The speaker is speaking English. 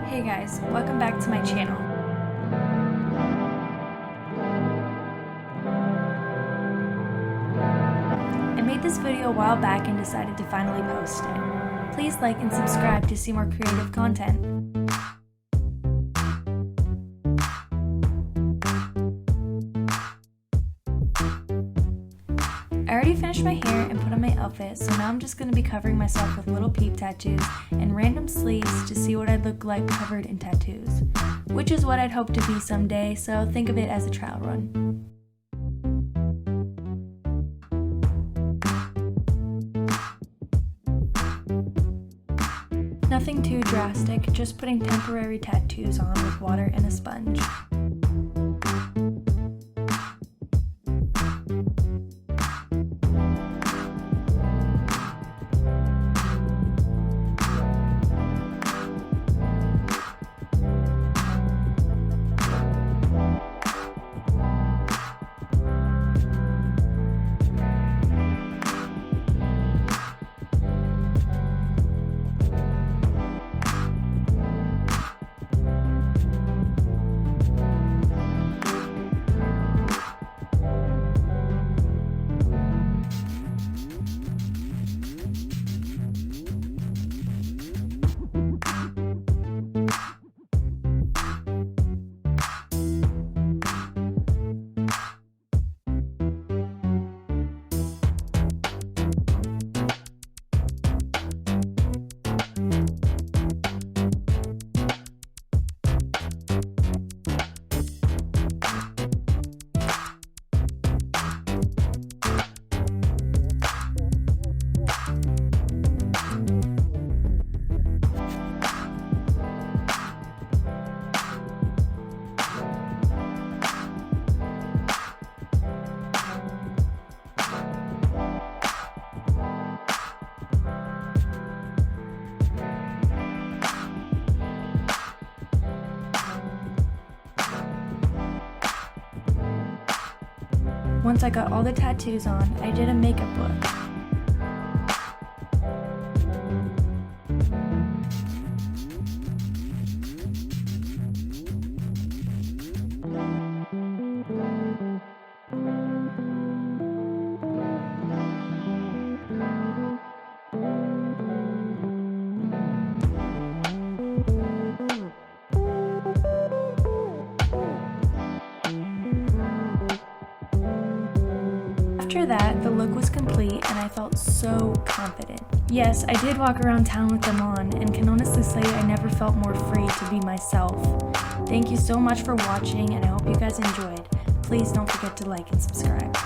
Hey guys, welcome back to my channel. I made this video a while back and decided to finally post it. Please like and subscribe to see more creative content. I already finished my hair and put on my outfit, so now I'm just going to be covering myself with little peep tattoos and random sleeves to see what I'd look like covered in tattoos, which is what I'd hope to be someday, so think of it as a trial run. Nothing too drastic, just putting temporary tattoos on with water and a sponge. Once I got all the tattoos on, I did a makeup look. After that, the look was complete and I felt so confident. Yes, I did walk around town with them on and can honestly say I never felt more free to be myself. Thank you so much for watching and I hope you guys enjoyed. Please don't forget to like and subscribe.